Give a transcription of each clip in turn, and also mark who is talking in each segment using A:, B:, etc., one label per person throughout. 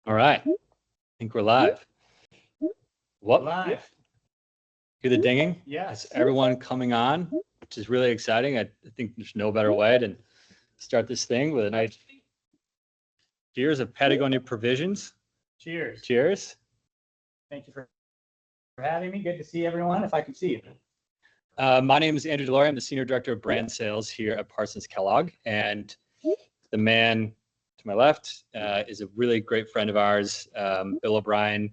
A: All right. I think we're live. What?
B: Live.
A: Hear the dinging?
B: Yes.
A: It's everyone coming on, which is really exciting. I think there's no better way to start this thing with a nice cheers of Patagonia Provisions.
B: Cheers.
A: Cheers.
B: Thank you for having me. Good to see everyone, if I can see you.
A: My name is Andrew Delory. I'm the Senior Director of Brand Sales here at Parsons Kellogg. And the man to my left is a really great friend of ours, Bill O'Brien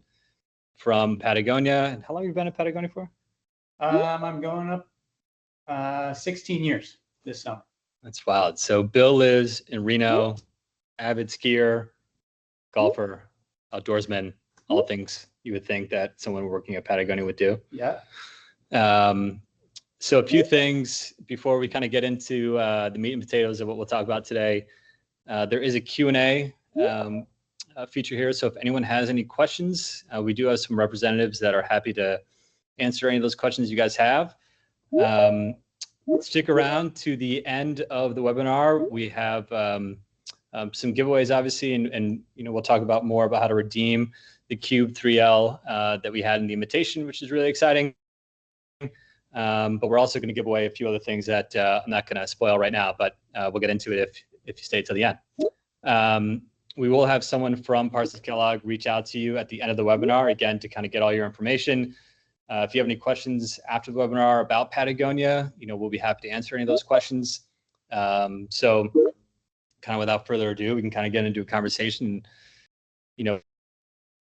A: from Patagonia. And how long have you been at Patagonia for?
B: I'm going up 16 years this summer.
A: That's wild. So Bill lives in Reno, avid skier, golfer, outdoorsman, all the things you would think that someone working at Patagonia would do.
B: Yeah.
A: So a few things before we kind of get into the meat and potatoes of what we'll talk about today. There is a Q&A feature here. So if anyone has any questions, we do have some representatives that are happy to answer any of those questions you guys have. Stick around to the end of the webinar. We have some giveaways, obviously, and you know, we'll talk about more about how to redeem the Cube 3L that we had in the invitation, which is really exciting. But we're also going to give away a few other things that I'm not going to spoil right now, but we'll get into it if you stay till the end. We will have someone from Parsons Kellogg reach out to you at the end of the webinar, again, to kind of get all your information. If you have any questions after the webinar about Patagonia, you know, we'll be happy to answer any of those questions. So kind of without further ado, we can kind of get into a conversation. You know,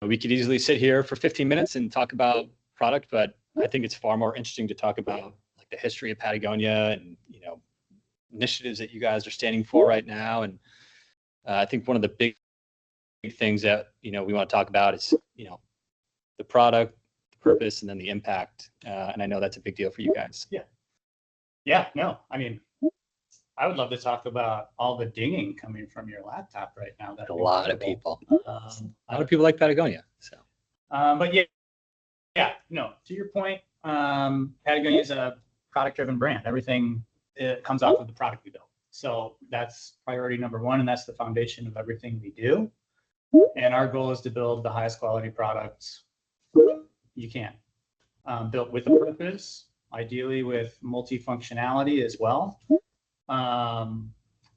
A: we could easily sit here for 15 minutes and talk about product, but I think it's far more interesting to talk about like the history of Patagonia and, you know, initiatives that you guys are standing for right now. And I think one of the big things that, you know, we want to talk about is, you know, the product, the purpose, and then the impact. And I know that's a big deal for you guys.
B: Yeah. Yeah, no, I mean, I would love to talk about all the dinging coming from your laptop right now. That's
A: a lot of people. A lot of people like Patagonia. So,
B: but yeah, no, to your point, Patagonia is a product-driven brand. Everything comes off of the product we build. So that's priority number one, and that's the foundation of everything we do. And our goal is to build the highest quality products you can, built with a purpose, ideally with multifunctionality as well. And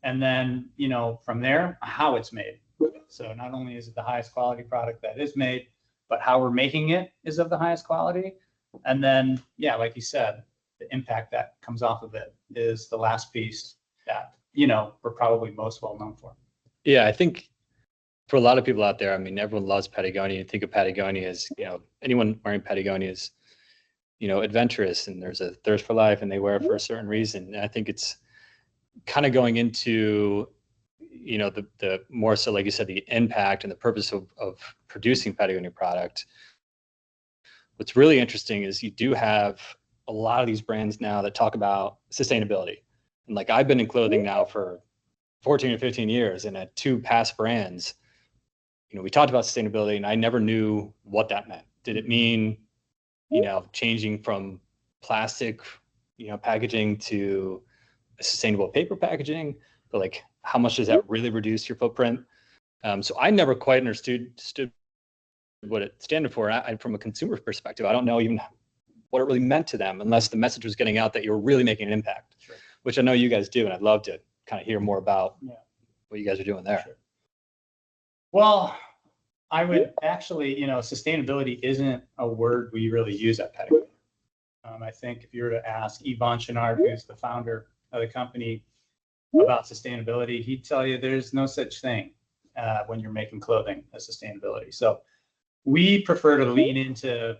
B: then, you know, from there, how it's made. So not only is it the highest quality product that is made, but how we're making it is of the highest quality. And then, yeah, like you said, the impact that comes off of it is the last piece that, you know, we're probably most well known for.
A: Yeah, I think for a lot of people out there, I mean, everyone loves Patagonia. You think of Patagonia as, you know, anyone wearing Patagonia is, you know, adventurous, and there's a thirst for life, and they wear it for a certain reason. And I think it's kind of going into, you know, the more so, like you said, the impact and the purpose of producing Patagonia product. What's really interesting is you do have a lot of these brands now that talk about sustainability. And like, I've been in clothing now for 14 or 15 years, and at two past brands, you know, we talked about sustainability, and I never knew what that meant. Did it mean, you know, changing from plastic, you know, packaging to sustainable paper packaging? But like, how much does that really reduce your footprint? So I never quite understood what it stood for. From a consumer perspective, I don't know even what it really meant to them unless the message was getting out that you're really making an impact,
B: Sure.
A: Which I know you guys do. And I'd love to kind of hear more about what you guys are doing there.
B: Sure. Well, I would actually, you know, sustainability isn't a word we really use at Patagonia. I think if you were to ask Yvon Chouinard, who's the founder of the company, about sustainability, he'd tell you there's no such thing when you're making clothing as sustainability. So we prefer to lean into,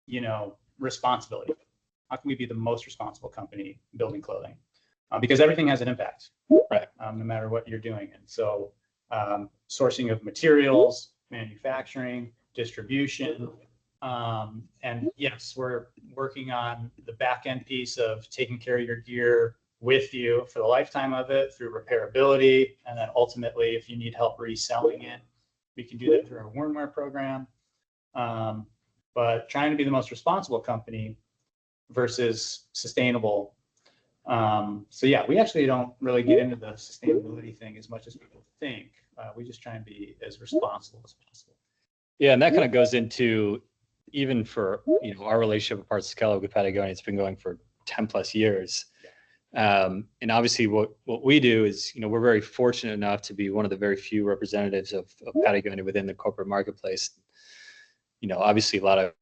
B: you know, responsibility. How can we be the most responsible company building clothing? Because everything has an impact,
A: right?
B: No matter what you're doing. And so sourcing of materials, manufacturing, distribution, and yes, we're working on the back end piece of taking care of your gear with you for the lifetime of it through repairability. And then ultimately, if you need help reselling it, we can do that through our Wornwear program. But trying to be the most responsible company versus sustainable. So yeah, we actually don't really get into the sustainability thing as much as people think. We just try and be as responsible as possible.
A: Yeah, and that kind of goes into even for our relationship with Parts Keller with Patagonia. It's been going for 10 plus years. And obviously what we do is, we're very fortunate enough to be one of the very few representatives of Patagonia within the corporate marketplace. Obviously a lot of,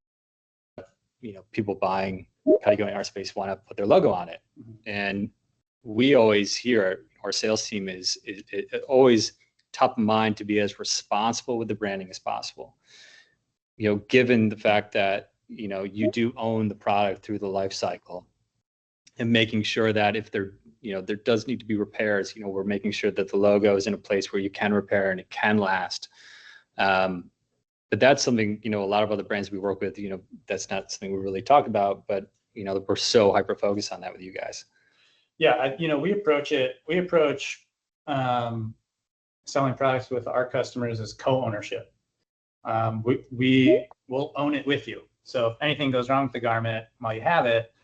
A: people buying Patagonia in our space want to put their logo on it.
B: Mm-hmm.
A: And we always here, our sales team is always top of mind to be as responsible with the branding as possible. Given the fact that, you do own the product through the life cycle, and making sure that if there does need to be repairs, we're making sure that the logo is in a place where you can repair and it can last. But that's something, a lot of other brands we work with, that's not something we really talk about, but, we're so hyper focused on that with you guys.
B: Yeah. We approach selling products with our customers as co-ownership. We will own it with you. So if anything goes wrong with the garment while you have it,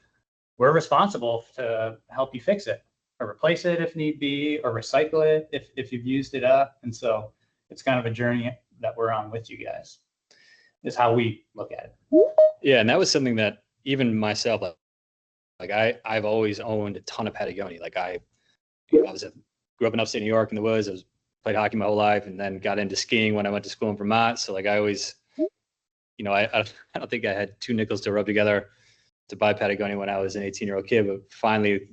B: we're responsible to help you fix it or replace it if need be, or recycle it if you've used it up. And so it's kind of a journey that we're on with you guys, is how we look at it.
A: Yeah. And that was something that even myself, I've always owned a ton of Patagonia. I grew up in upstate New York in the woods. Played hockey my whole life, and then got into skiing when I went to school in Vermont. So I always, I don't think I had two nickels to rub together to buy Patagonia when I was an 18-year-old kid, but finally,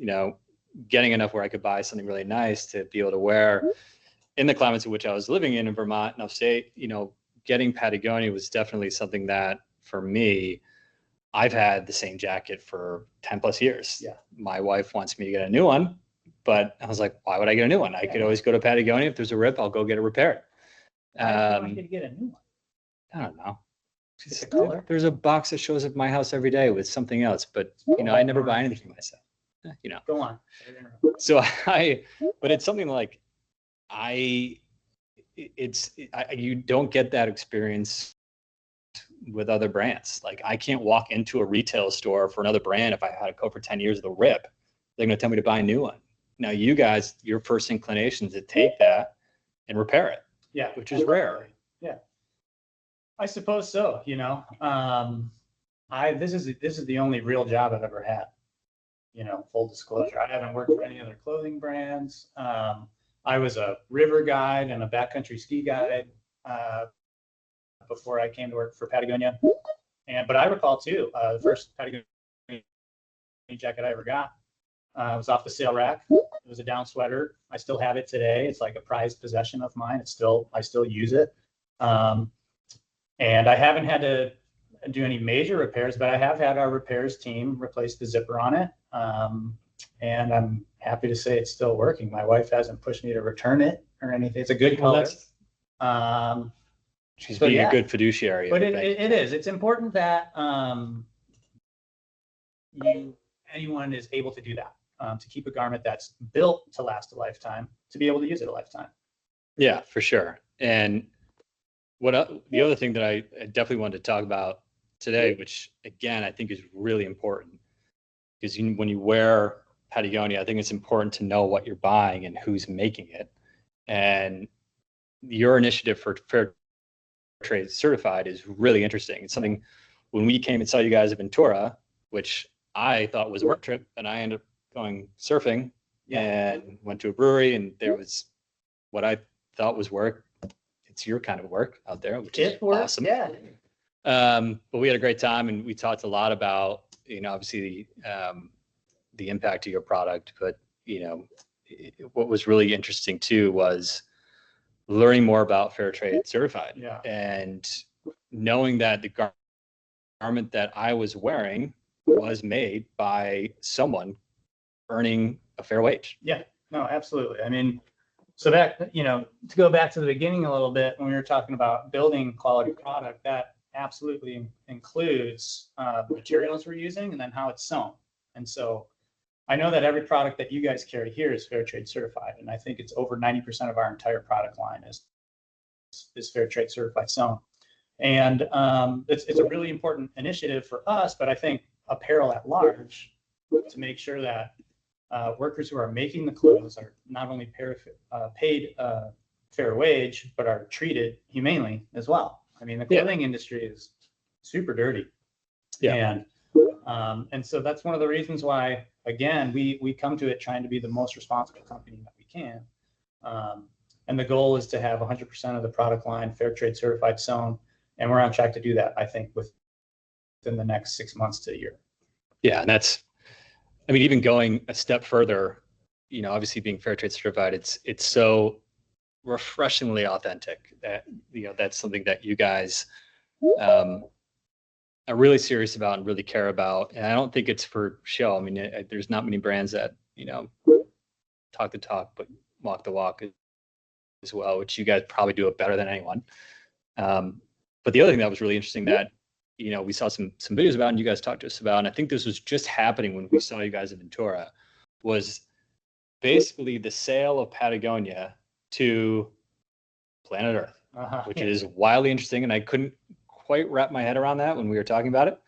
A: getting enough where I could buy something really nice to be able to wear in the climates in which I was living in Vermont and upstate, getting Patagonia was definitely something that for me, I've had the same jacket for 10 plus years.
B: Yeah.
A: My wife wants me to get a new one, but I was like, why would I get a new one? I could always go to Patagonia. If there's a rip, I'll go get it repaired.
B: Why do you want to get a new one?
A: I don't know.
B: Just the color?
A: There's a box that shows up at my house every day with something else, but I never buy anything for myself.
B: Go on.
A: So but it's something you don't get that experience with other brands. I can't walk into a retail store for another brand if I had a coat for 10 years of the rip. They're going to tell me to buy a new one. Now, you guys, your first inclination is to take that and repair it.
B: Yeah,
A: which is rare.
B: Yeah, I suppose so. This is the only real job I've ever had. Full disclosure, I haven't worked for any other clothing brands. I was a river guide and a backcountry ski guide before I came to work for Patagonia. But I recall too, the first Patagonia jacket I ever got was off the sale rack. It was a down sweater. I still have it today. It's like a prized possession of mine. I still use it. And I haven't had to do any major repairs, but I have had our repairs team replace the zipper on it. And I'm happy to say it's still working. My wife hasn't pushed me to return it or anything. It's a good color.
A: She's being a good fiduciary.
B: But it is. It's important that anyone is able to do that, to keep a garment that's built to last a lifetime, to be able to use it a lifetime.
A: Yeah, for sure. And the other thing that I definitely wanted to talk about today, which again, I think is really important, because when you wear Patagonia, I think it's important to know what you're buying and who's making it. And your initiative for Fair Trade Certified is really interesting. It's something, when we came and saw you guys at Ventura, which I thought was a work trip, and I ended up going surfing and went to a brewery, and there was what I thought was work. It's your kind of work out there, which is awesome.
B: Yeah.
A: But we had a great time, and we talked a lot about, obviously the impact of your product. But, what was really interesting too was learning more about Fair Trade Certified.
B: Yeah.
A: And knowing that the garment that I was wearing was made by someone earning a fair wage.
B: Yeah, no, absolutely. I mean, so that, to go back to the beginning a little bit, when we were talking about building quality product, that absolutely includes the materials we're using and then how it's sewn. And so I know that every product that you guys carry here is Fair Trade Certified. And I think it's over 90% of our entire product line is Fair Trade Certified sewn. And it's a really important initiative for us, but I think apparel at large, to make sure that workers who are making the clothes are not only paid fair wage, but are treated humanely as well. I mean, the clothing industry is super dirty.
A: Yeah.
B: And so that's one of the reasons why, again, we come to it trying to be the most responsible company that we can. And the goal is to have 100% of the product line fair trade certified sewn. And we're on track to do that, I think, within the next 6 months to a year.
A: Yeah. And that's, I mean, even going a step further, you know, obviously being fair trade certified, it's so refreshingly authentic that, you know, that's something that you guys are really serious about and really care about. And I don't think it's for show. I mean, there's not many brands that, you know, talk the talk, but walk the walk as well, which you guys probably do it better than anyone. But the other thing that was really interesting that, you know, we saw some videos about and you guys talked to us about, and I think this was just happening when we saw you guys in Ventura, was basically the sale of Patagonia to Planet Earth, which is wildly interesting. And I couldn't quite wrap my head around that when we were talking about it.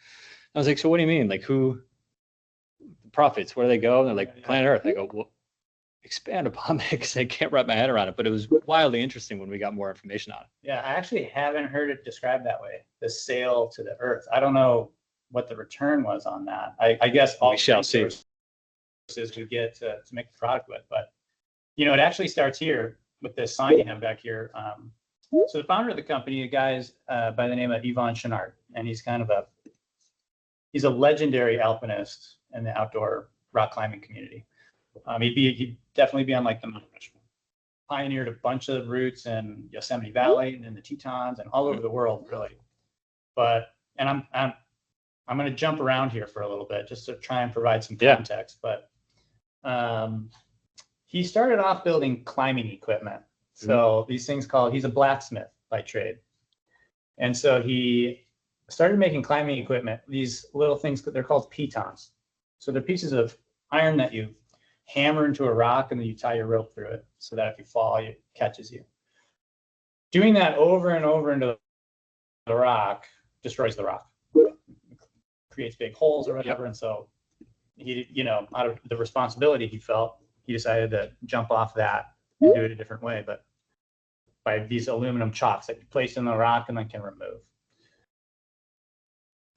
A: I was like, so what do you mean? Like, who profits? Where do they go? And they're like, Planet Earth. I go, well, expand upon that, because I can't wrap my head around it. But it was wildly interesting when we got more information on it.
B: Yeah, I actually haven't heard it described that way, the sale to the Earth. I don't know what the return was on that. I guess all
A: we shall see.
B: We get to make the product with. But, you know, it actually starts here with this sign you have back here. So the founder of the company, a guy is by the name of Yvon Chouinard, and he's kind of he's a legendary alpinist in the outdoor rock climbing community. He'd definitely be on like the Mount Rushmore. Pioneered a bunch of routes in Yosemite Valley and in the Tetons and all over the world, really. But, and I'm going to jump around here for a little bit just to try and provide some context. But he started off building climbing equipment. So these things he's a blacksmith by trade. And so he started making climbing equipment, these little things, they're called pitons. So they're pieces of iron that you hammer into a rock and then you tie your rope through it so that if you fall, it catches you. Doing that over and over into the rock destroys the rock, creates big holes or whatever. And so he, you know, out of the responsibility he felt, he decided to jump off that and do it a different way, but by these aluminum chocks that you place in the rock and then can remove.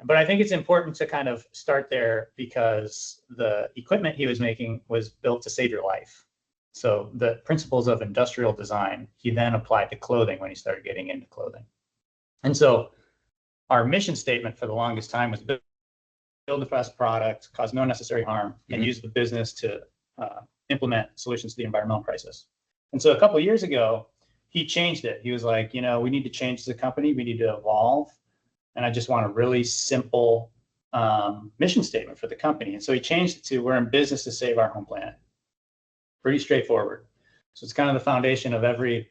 B: But I think it's important to kind of start there because the equipment he was making was built to save your life. So the principles of industrial design, he then applied to clothing when he started getting into clothing. And so our mission statement for the longest time was build the best product, cause no necessary harm, and use the business to implement solutions to the environmental crisis. And so a couple of years ago, he changed it. He was like, you know, we need to change the company. We need to evolve. And I just want a really simple mission statement for the company. And so he changed it to, we're in business to save our home planet. Pretty straightforward. So it's kind of the foundation of every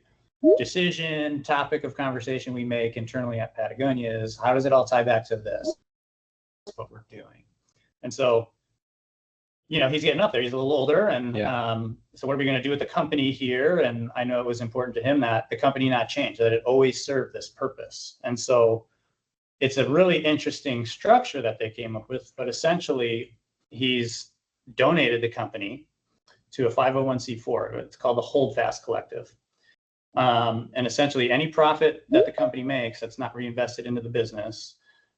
B: decision, topic of conversation we make internally at Patagonia is, how does it all tie back to this? That's what we're doing. And so, you know, he's getting up there. He's a little older. And so what are we going to do with the company here? And I know it was important to him that the company not change, that it always served this purpose. And so it's a really interesting structure that they came up with. But essentially, he's donated the company to a 501c4. It's called the Holdfast Collective. And essentially, any profit that the company makes that's not reinvested into the business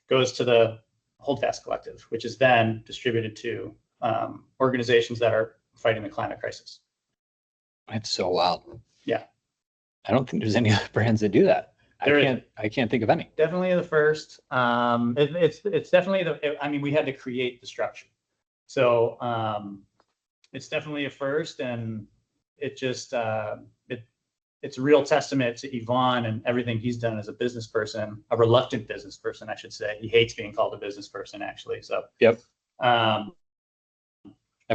B: goes to the Holdfast Collective, which is then distributed to organizations that are fighting the climate crisis.
A: That's so wild.
B: Yeah.
A: I don't think there's any other brands that do that. I can't think of any.
B: Definitely the first. It's definitely I mean, we had to create the structure. So it's definitely a first, and it just, it's a real testament to Yvon and everything he's done as a business person, a reluctant business person, I should say. He hates being called a business person, actually. So,
A: I've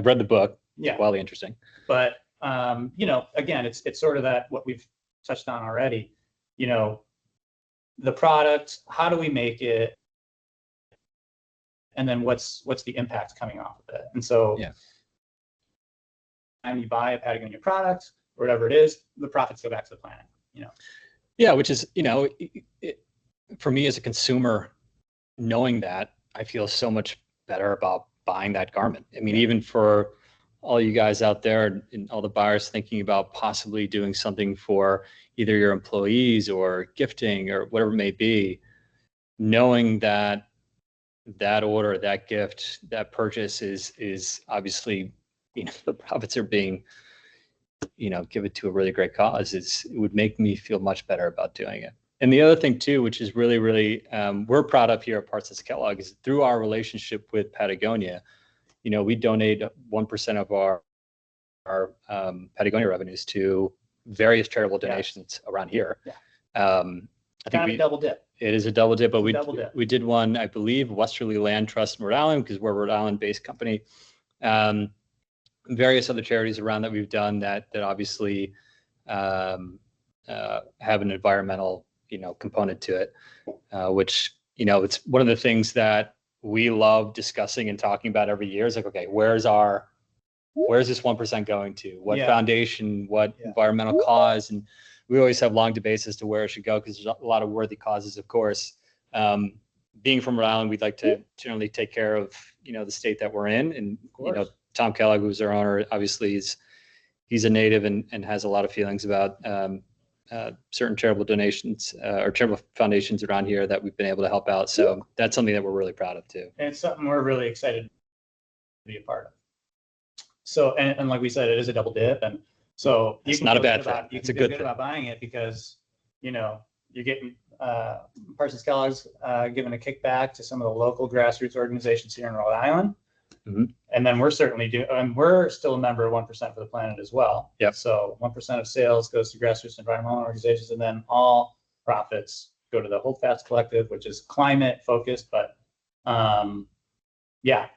A: read the book.
B: Yeah.
A: It's wildly interesting.
B: But, you know, again, it's sort of that, what we've touched on already, you know, the product, how do we make it? And then what's the impact coming off of it? And so, when you buy a Patagonia product, or whatever it is, the profits go back to the planet, you know?
A: Yeah, which is, you know, for me as a consumer, knowing that, I feel so much better about buying that garment. I mean, even for all you guys out there and all the buyers thinking about possibly doing something for either your employees or gifting or whatever it may be, knowing that that order, that gift, that purchase is obviously, the profits are being, given to a really great cause, it would make me feel much better about doing it. And the other thing too, which is really, really, we're proud of here at Parts Kellogg, is through our relationship with Patagonia, we donate 1% of our Patagonia revenues to various charitable donations around here.
B: Yeah.
A: I think
B: Kind of a double dip.
A: it is a double dip, but
B: we
A: did one, I believe, Westerly Land Trust in Rhode Island, because we're a Rhode Island-based company. Various other charities around that we've done that obviously have an environmental component to it, which it's one of the things that we love discussing and talking about every year. Is like, okay, where's this 1% going to? What foundation? What environmental cause? And we always have long debates as to where it should go, because there's a lot of worthy causes, of course. Being from Rhode Island, we'd like to generally take care of the state that we're in, and Tom Kellogg, who's our owner, obviously he's a native and has a lot of feelings about certain charitable donations or charitable foundations around here that we've been able to help out. So that's something that we're really proud of too.
B: And it's something we're really excited to be a part of. So, and like we said, it is a double dip. And so
A: it's not a bad thing.
B: It's a good thing about buying it, because, you're getting Parsons Kellogg's giving a kickback to some of the local grassroots organizations here in Rhode Island.
A: Mm-hmm.
B: And then we're certainly and we're still a member of 1% for the Planet as well.
A: Yep.
B: So 1% of sales goes to grassroots environmental organizations, and then all profits go to the Holdfast Collective, which is climate focused. But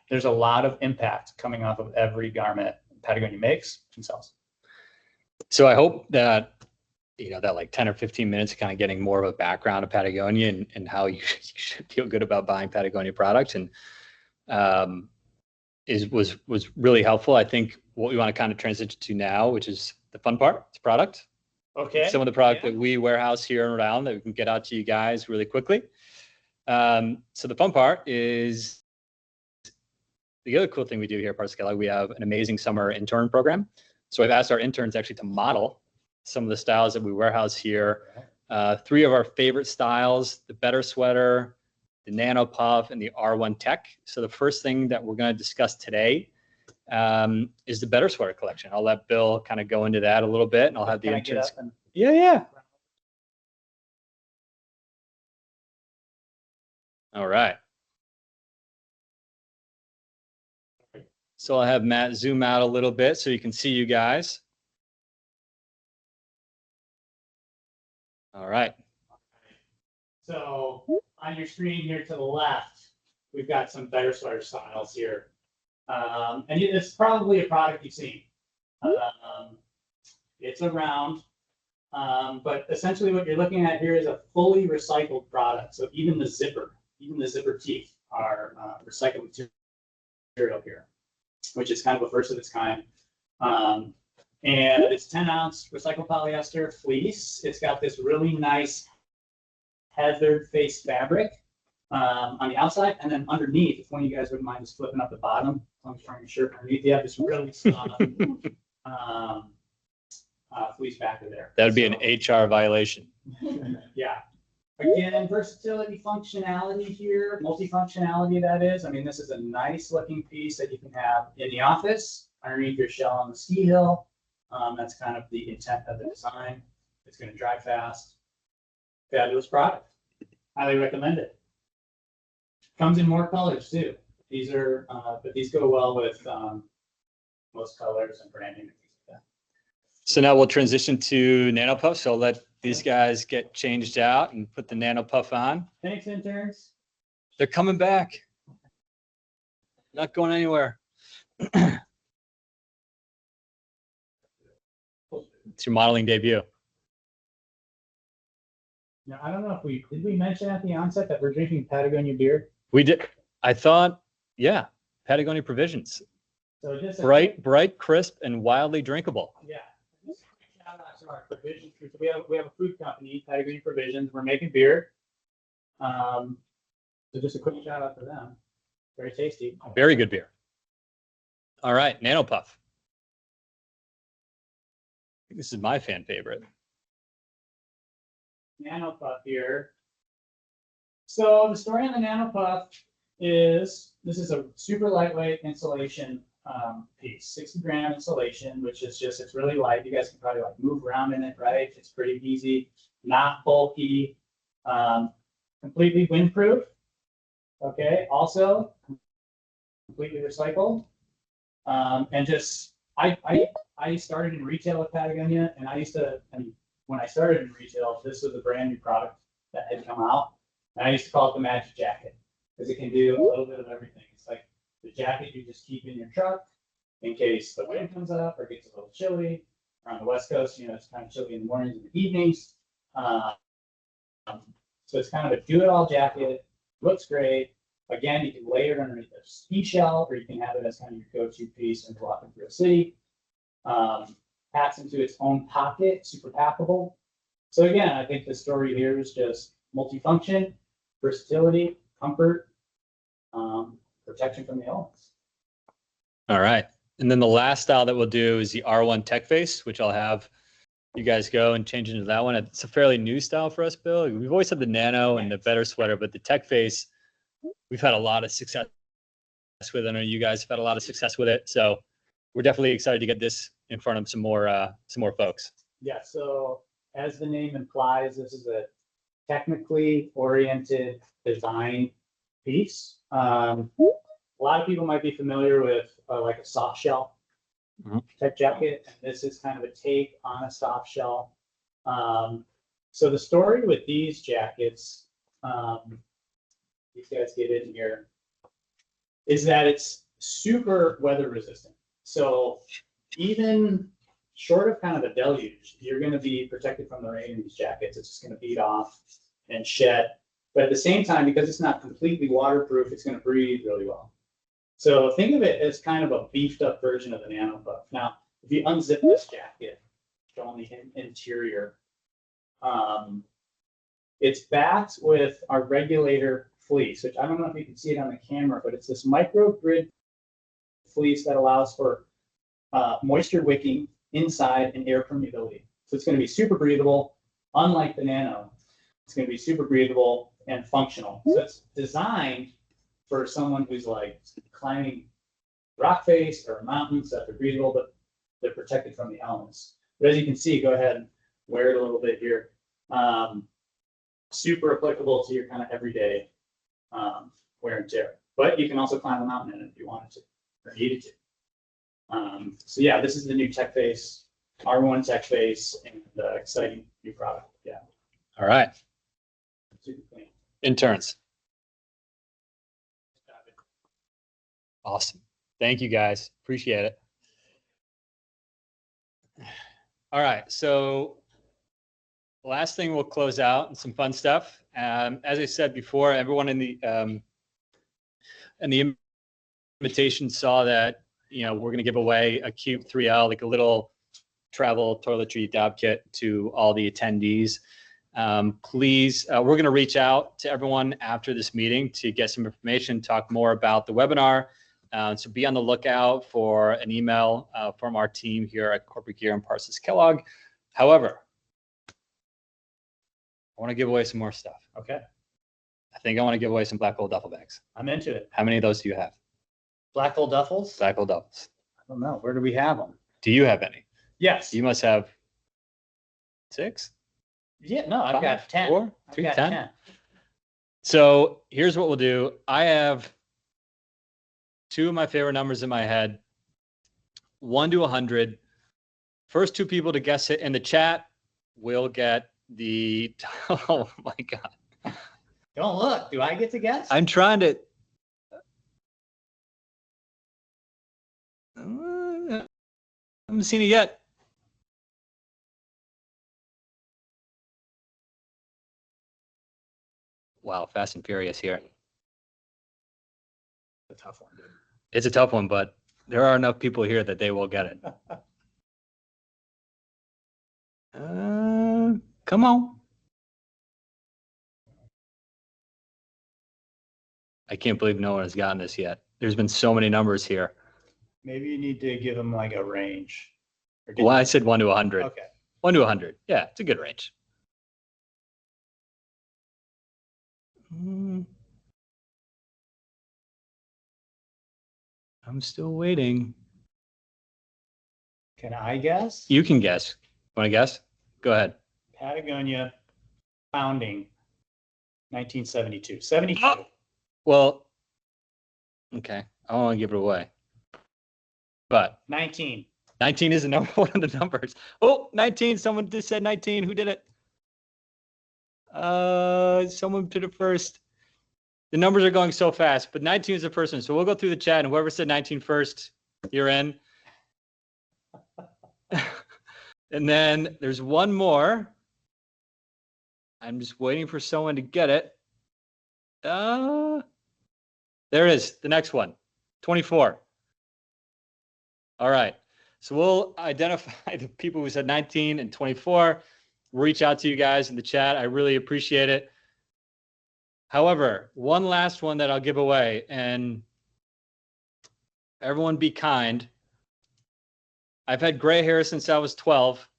B: there's a lot of impact coming off of every garment Patagonia makes and sells.
A: So I hope that that like 10 or 15 minutes of kind of getting more of a background of Patagonia and how you should feel good about buying Patagonia products, and was really helpful. I think what we want to kind of transition to now, which is the fun part, it's product.
B: Okay.
A: Some of the product that we warehouse here in Rhode Island that we can get out to you guys really quickly. So the fun part is the other cool thing we do here at Parts Kellogg. We have an amazing summer intern program. So I've asked our interns actually to model some of the styles that we warehouse here. 3 of our favorite styles: the Better Sweater, the Nano Puff, and the R1 Tech. So the first thing that we're going to discuss today is the Better Sweater collection. I'll let Bill kind of go into that a little bit, and I'll have the interns. Yeah. All right. So I'll have Matt zoom out a little bit so you can see you guys. All right.
B: So on your screen here to the left, we've got some Better Sweater styles here. And it's probably a product you've seen. It's around, but essentially what you're looking at here is a fully recycled product. So even the zipper teeth are recycled material here, which is kind of a first of its kind. And it's 10-ounce recycled polyester fleece. It's got this really nice heathered face fabric on the outside, and then underneath, if one of you guys wouldn't mind just flipping up the bottom, as long as you're wearing your shirt underneath, you have this really soft fleece back there.
A: That would be an HR violation.
B: Yeah. Again, versatility, functionality here, multifunctionality that is. I mean, this is a nice looking piece that you can have in the office, underneath your shell on the ski hill. That's kind of the intent of the design. It's going to dry fast. Fabulous product. Highly recommend it. Comes in more colors too. These are, but these go well with most colors and branding and things like that.
A: So now we'll transition to Nano Puff. So I'll let these guys get changed out and put the Nano Puff on.
B: Thanks, interns.
A: They're coming back. Not going anywhere. It's your modeling debut.
B: Now, I don't know if did we mention at the onset that we're drinking Patagonia beer?
A: We did. I thought, yeah, Patagonia Provisions.
B: So just
A: bright, crisp, and wildly drinkable.
B: Yeah. Shout out to our provision. We have a food company, Patagonia Provisions. We're making beer. So just a quick shout out to them. Very tasty.
A: Very good beer. All right, Nano Puff. think this is my fan favorite.
B: Nano Puff here. So the story on the Nano Puff is this is a super lightweight insulation piece, 60-gram insulation, which is just, it's really light. You guys can probably like move around in it, right? It's pretty easy, not bulky, completely windproof. Okay, also completely recycled. And just, I started in retail with Patagonia, and when I started in retail, this was a brand new product that had come out. And I used to call it the magic jacket because it can do a little bit of everything. It's like the jacket you just keep in your truck in case the wind comes up or gets a little chilly. Around the West Coast, it's kind of chilly in the mornings and the evenings. So it's kind of a do-it-all jacket, looks great. Again, you can layer it underneath a ski shell, or you can have it as kind of your go-to piece when you're walking through a city. Packs into its own pocket, super packable. So again, I think the story here is just multifunction, versatility, comfort, protection from the elements.
A: All right. And then the last style that we'll do is the R1 Tech Face, which I'll have you guys go and change into that one. It's a fairly new style for us, Bill. We've always had the Nano and the better sweater, but the Tech Face, we've had a lot of success with it. I know you guys have had a lot of success with it. So we're definitely excited to get this in front of some more folks.
B: Yeah, so as the name implies, this is a technically oriented design piece. A lot of people might be familiar with like a soft shell type jacket. And this is kind of a take on a soft shell. So the story with these jackets, these guys get in here, is that it's super weather resistant. So even short of kind of a deluge, you're going to be protected from the rain in these jackets. It's just going to beat off and shed. But at the same time, because it's not completely waterproof, it's going to breathe really well. So think of it as kind of a beefed up version of the Nano Puff. Now, if you unzip this jacket, show the interior, it's backed with our regulator fleece, which I don't know if you can see it on the camera, but it's this micro grid fleece that allows for moisture wicking inside and air permeability. So it's going to be super breathable, unlike the Nano. It's going to be super breathable and functional. So it's designed for someone who's like climbing rock face or mountains that are breathable, but they're protected from the elements. But as you can see, go ahead and wear it a little bit here. Super applicable to your kind of everyday wear and tear. But you can also climb a mountain in it if you wanted to or needed to. So yeah, this is the new Tech Face, R1 Tech Face, and exciting new product. Yeah.
A: All right.
B: Super clean.
A: Interns. Awesome. Thank you guys. Appreciate it. All right. So last thing we'll close out and some fun stuff. As I said before, everyone in the invitation saw that, we're going to give away a Cube 3L, like a little travel toiletry dab kit to all the attendees. Please, we're going to reach out to everyone after this meeting to get some information, talk more about the webinar. So be on the lookout for an email from our team here at Corporate Gear and Parsons Kellogg. However, I want to give away some more stuff.
B: Okay.
A: I think I want to give away some black hole duffel bags.
B: I'm into it.
A: How many of those do you have?
B: Black hole duffels?
A: Black hole duffels.
B: I don't know. Where do we have them?
A: Do you have any?
B: Yes.
A: You must have 6?
B: Yeah, no, I've
A: 5,
B: got 10.
A: 4, 3,
B: I've got 10.
A: So here's what we'll do. I have 2 of my favorite numbers in my head, 1 to 100. First 2 people to guess it in the chat will get the, oh my God.
B: Don't look. Do I get to guess?
A: I'm trying to. I haven't seen it yet. Wow, Fast and Furious here.
B: A tough one, dude.
A: It's a tough one, but there are enough people here that they will get it. Come on. I can't believe no one has gotten this yet. There's been so many numbers here.
B: Maybe you need to give them like a range Or did
A: Well,
B: you-
A: I said 1 to 100.
B: Okay.
A: 1 to 100. Yeah, it's a good range. I'm still waiting.
B: Can I guess?
A: You can guess. Want to guess? Go ahead.
B: Patagonia founding 1972. 72.
A: Oh! Well, okay. I don't want to give it away. But
B: 19.
A: 19 is the number one of the numbers. Oh, 19. Someone just said 19. Who did it? Someone did it first. The numbers are going so fast, but 19 is the person. So we'll go through the chat, and whoever said 19 first, you're in. And then there's one more. I'm just waiting for someone to get it. There it is. The next one. 24. All right. So we'll identify the people who said 19 and 24. We'll reach out to you guys in the chat. I really appreciate it. However, one last one that I'll give away, and everyone be kind. I've had gray hair since I was 12,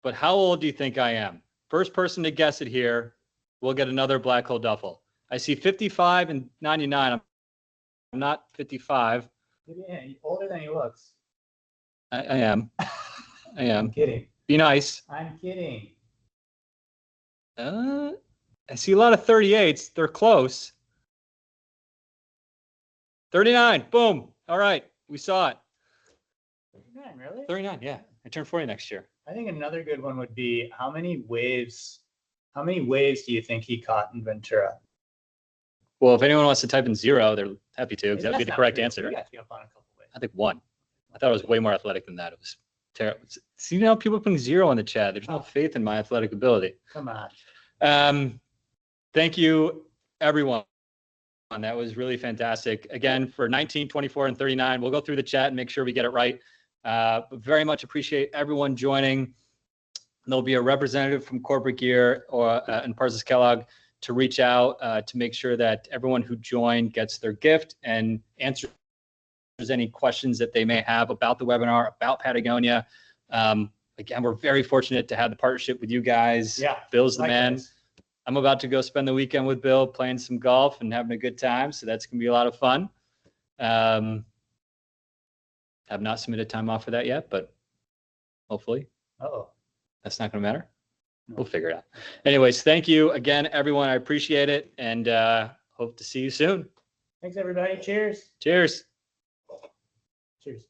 A: but how old do you think I am? First person to guess it here will get another black hole duffel. I see 55 and 99. I'm not 55.
B: Yeah, older than he looks.
A: I am. I am.
B: I'm kidding.
A: Be nice.
B: I'm kidding.
A: I see a lot of 38s. They're close. 39. Boom. All right. We saw it.
B: 39, really?
A: 39. Yeah. I turn 40 next year.
B: I think another good one would be how many waves do you think he caught in Ventura?
A: Well, if anyone wants to type in 0, they're happy to, because that would be the correct answer.
B: You got to up on a couple waves.
A: I think 1. I thought I was way more athletic than that. It was terrible. See now people putting 0 in the chat. There's no faith in my athletic ability.
B: Come on.
A: Thank you, everyone. That was really fantastic. Again, for 19, 24, and 39, we'll go through the chat and make sure we get it right. But very much appreciate everyone joining. There'll be a representative from Corporate Gear and Parsons Kellogg to reach out to make sure that everyone who joined gets their gift and answers any questions that they may have about the webinar, about Patagonia. Again, we're very fortunate to have the partnership with you guys.
B: Yeah,
A: Bill's the
B: likewise.
A: man. I'm about to go spend the weekend with Bill playing some golf and having a good time. So that's going to be a lot of fun. Have not submitted time off for that yet, but hopefully.
B: Uh-oh.
A: That's not going to matter.
B: No.
A: We'll figure it out. Anyways, thank you again, everyone. I appreciate it, and hope to see you soon.
B: Thanks, everybody. Cheers.
A: Cheers.
B: Cheers.